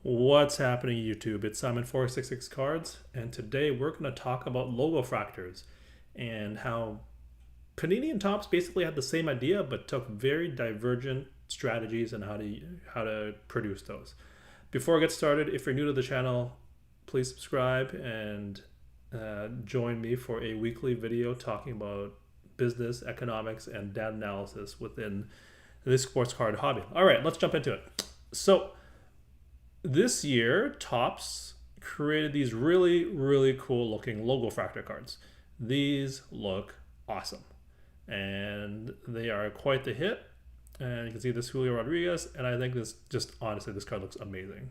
What's happening, YouTube? It's Simon466 Cards, and today we're going to talk about logofractors and how Panini and Topps basically had the same idea but took very divergent strategies on how to produce those. Before I get started, if you're new to the channel, please subscribe and join me for a weekly video talking about business, economics, and data analysis within this sports card hobby. All right, let's jump into it. So this year, Topps created these really cool looking logofractor cards. These look awesome, and they are quite the hit. And you can see this Julio Rodriguez, and I think this honestly, this card looks amazing.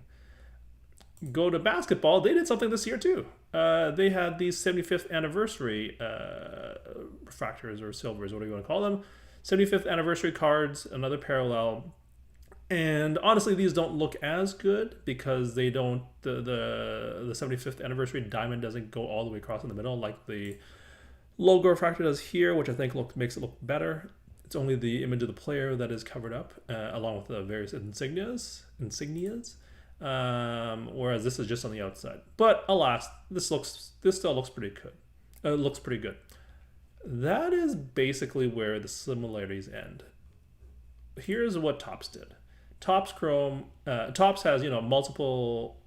Go to basketball, they did something this year too. They had these 75th anniversary refractors or silvers, what do you want to call them? 75th anniversary cards, another parallel. And honestly, these don't look as good because they don't, the 75th anniversary diamond doesn't go all the way across in the middle like the logo refractor does here, which I think makes it look better. It's only the image of the player that is covered up along with the various insignias. Whereas this is just on the outside. But alas, this still looks pretty good. It looks pretty good. That is basically where the similarities end. Here's what Topps did. Topps has, multiple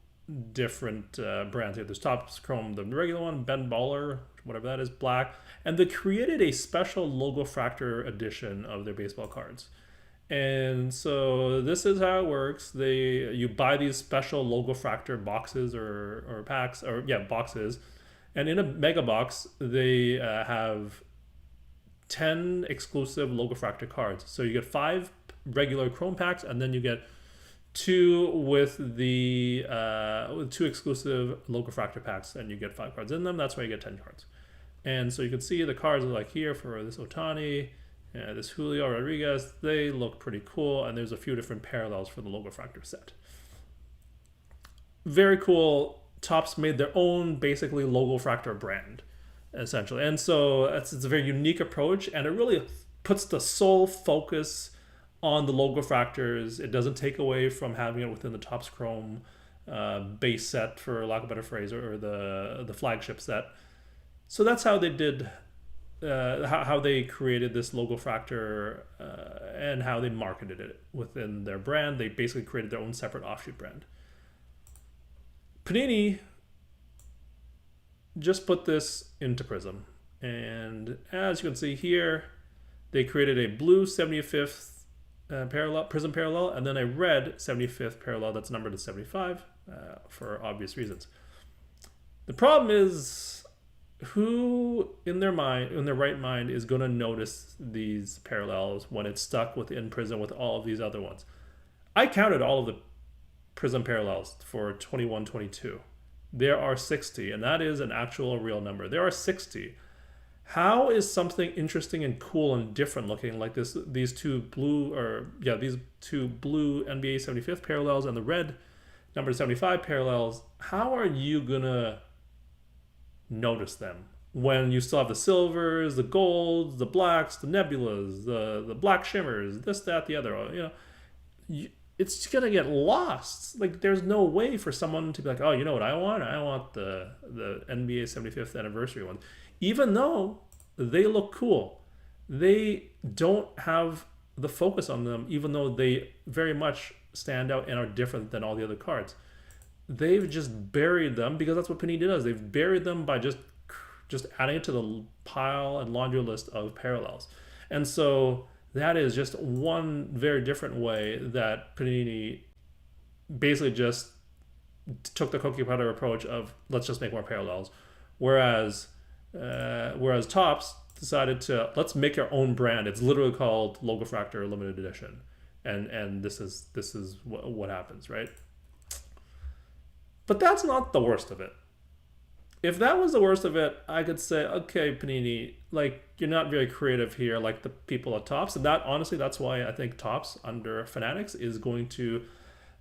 different brands here. There's Topps Chrome, the regular one, Ben Baller, whatever that is, black, and they created a special logofractor edition of their baseball cards. And so this is how it works. You buy these special logofractor boxes or packs, or boxes, and in a mega box they have 10 exclusive logofractor cards. So you get 5 regular chrome packs, and then you get 2 with the with 2 exclusive logofractor packs, and you get 5 cards in them. That's why you get 10 cards. And so you can see the cards are like here for this Otani, this Julio Rodriguez. They look pretty cool, and there's a few different parallels for the logofractor set. Very cool. Topps made their own basically logofractor brand, essentially, and so it's a very unique approach, and it really puts the sole focus on the logofractors. It doesn't take away from having it within the Topps Chrome base set, for lack of a better phrase, or the flagship set. So that's how they did, how they created this logofractor and how they marketed it within their brand. They basically created their own separate offshoot brand. Panini just put this into Prism, and as you can see here, they created a blue 75th Prism parallel, and then a red 75th parallel that's numbered to 75 for obvious reasons. The problem is, who in their right mind is going to notice these parallels when it's stuck within Prism with all of these other ones? I counted all of the Prism parallels for 21-22. There are 60, and that is an actual real number. There are 60. How is something interesting and cool and different looking like these two blue NBA 75th parallels and the red number 75 parallels? How are you gonna notice them when you still have the silvers, the golds, the blacks, the nebulas, the black shimmers, this, that, the other? It's gonna get lost. Like, there's no way for someone to be like, oh, you know what I want? I want the NBA 75th anniversary one. Even though they look cool, they don't have the focus on them, even though they very much stand out and are different than all the other cards. They've just buried them, because that's what Panini does. They've buried them by just adding it to the pile and laundry list of parallels. And so that is just one very different way that Panini basically just took the cookie cutter approach of let's just make more parallels, whereas Topps decided to let's make our own brand. It's literally called Logofractor Limited Edition, and this is what happens, right? But that's not the worst of it. If that was the worst of it, I could say, okay, Panini, like, you're not very creative here like the people at Topps. And that, honestly, that's why I think Topps under Fanatics is going to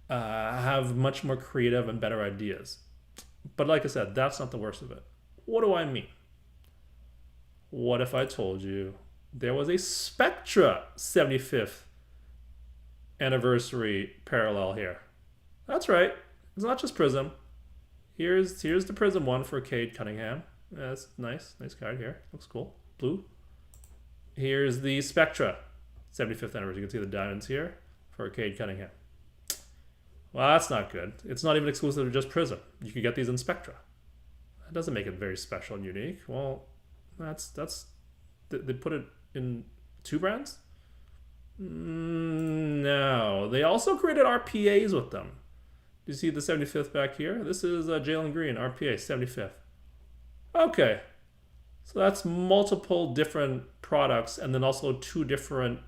have much more creative and better ideas. But like I said, that's not the worst of it. What do I mean? What if I told you there was a Spectra 75th anniversary parallel here? That's right. It's not just Prism. Here's the Prism one for Cade Cunningham. That's nice card here. Looks cool. Blue. Here's the Spectra 75th anniversary. You can see the diamonds here for Cade Cunningham. Well, that's not good. It's not even exclusive to just Prism. You can get these in Spectra. That doesn't make it very special and unique. Well, that's they put it in 2 brands? No. They also created RPAs with them. Do you see the 75th back here? This is Jalen Green, RPA, 75th. Okay. So that's multiple different products and then also 2 different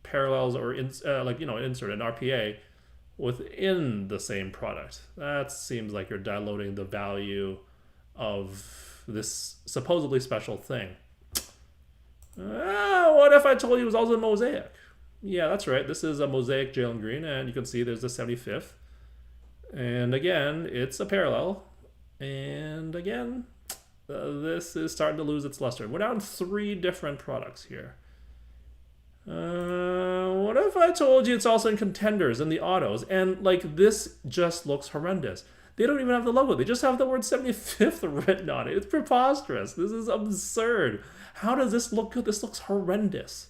parallels or insert an RPA within the same product. That seems like you're diluting the value of this supposedly special thing. What if I told you it was also a mosaic? Yeah, that's right. This is a mosaic Jalen Green, and you can see there's the 75th. And again, it's a parallel. And again, this is starting to lose its luster. We're down 3 different products here. What if I told you it's also in contenders and the autos? And like this just looks horrendous. They don't even have the logo. They just have the word 75th written on it. It's preposterous. This is absurd. How does this look good? This looks horrendous.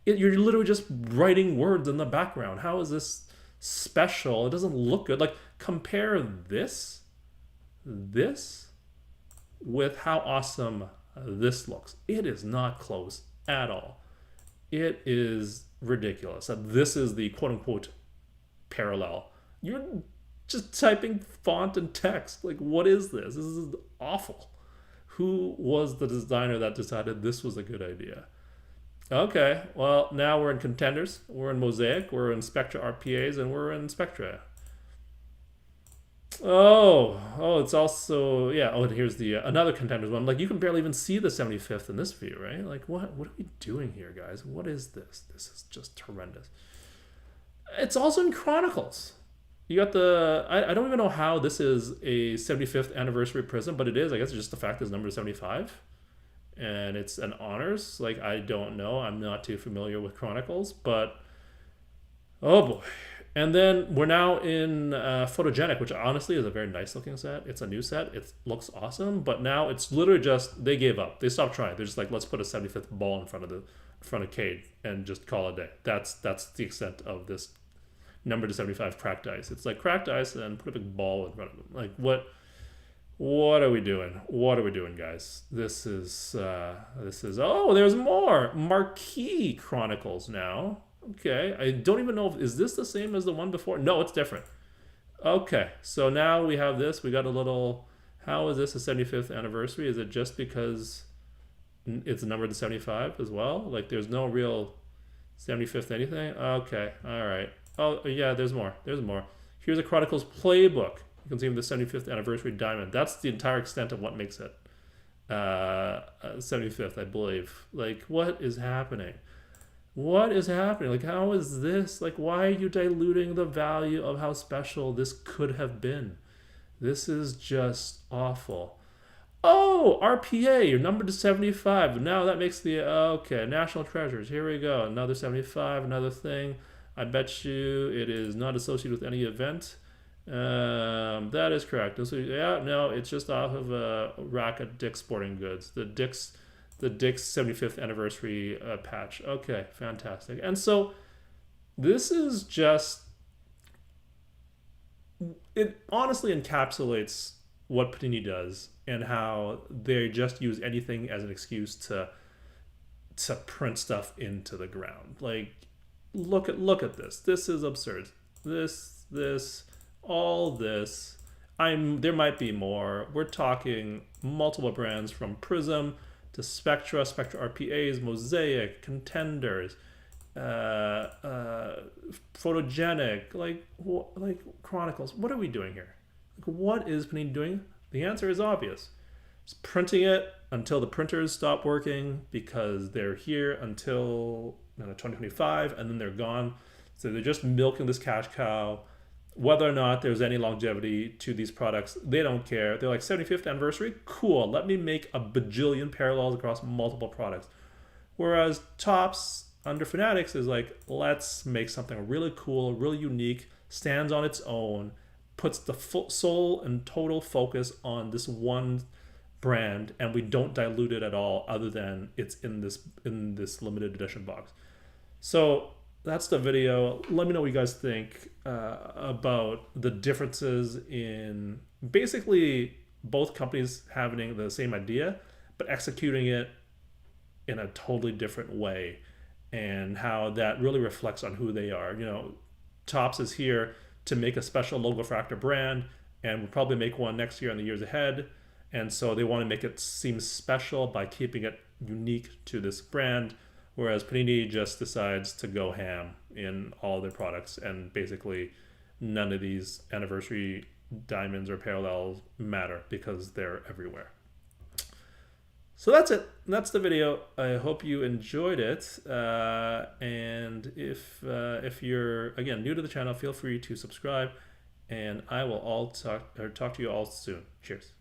You're literally just writing words in the background. How is this special? It doesn't look good. Like compare this with how awesome this looks. It is not close at all. It is ridiculous that this is the quote-unquote parallel. You're just typing font and text. Like, what is this? This is awful. Who was the designer that decided this was a good idea? Okay, well, now we're in contenders. We're in Mosaic. We're in Spectra RPAs, and we're in Spectra. Oh, it's also, yeah. Oh, and here's the another contenders one. Like, you can barely even see the 75th in this view, right? Like, what are we doing here, guys? What is this? This is just horrendous. It's also in Chronicles. You got the, I don't even know how this is a 75th anniversary Prism, but it is. I guess it's just the fact it's number 75. And it's an honors. Like, I don't know. I'm not too familiar with Chronicles, but oh boy. And then we're now in Photogenic, which honestly is a very nice looking set. It's a new set. It looks awesome, but now it's literally just, they gave up. They stopped trying. They're just like, let's put a 75th ball in front of Cade and just call it a day. That's the extent of this number to 75 cracked ice. It's like cracked ice and put a big ball in front of them. Like, what are we doing? What are we doing, guys? This is oh, there's more Marquee Chronicles now. Okay, I don't even know is this the same as the one before? No, it's different. Okay, so now we have this. We got a little, how is this a 75th anniversary? Is it just because it's numbered to 75 as well? Like, there's no real 75th anything? Okay, all right. Oh, yeah, there's more. There's more. Here's a Chronicles playbook. You can see the 75th anniversary diamond. That's the entire extent of what makes it 75th, I believe. Like, what is happening? What is happening? Like, how is this? Like, why are you diluting the value of how special this could have been? This is just awful. Oh, RPA, you're numbered to 75. Now that makes the, okay, National Treasures. Here we go. Another 75, another thing. I bet you it is not associated with any event. That is correct. So, yeah, no, it's just off of a rack at Dick's Sporting Goods. The Dick's 75th anniversary patch. Okay, fantastic. And so this is just, it honestly encapsulates what Panini does and how they just use anything as an excuse to print stuff into the ground. Like, look at this. This is absurd. All this. There might be more. We're talking multiple brands from Prism to Spectra RPAs, Mosaic, Contenders, Photogenic, like Chronicles. What are we doing here? Like, what is Panini doing? The answer is obvious. It's printing it until the printers stop working, because they're here until 2025 and then they're gone. So they're just milking this cash cow. Whether or not there's any longevity to these products, they don't care. They're like, 75th anniversary? Cool. Let me make a bajillion parallels across multiple products. Whereas Topps under Fanatics is like, let's make something really cool, really unique, stands on its own, puts the sole and total focus on this one brand, and we don't dilute it at all, other than it's in this limited edition box. So that's the video. Let me know what you guys think about the differences in basically both companies having the same idea but executing it in a totally different way, and how that really reflects on who they are. Topps is here to make a special logofractor brand, and will probably make one next year and the years ahead. And so they want to make it seem special by keeping it unique to this brand, whereas Panini just decides to go ham in all of their products, and basically none of these anniversary diamonds or parallels matter because they're everywhere. So that's it. That's the video. I hope you enjoyed it. And if you're, again, new to the channel, feel free to subscribe, and I will talk to you all soon. Cheers.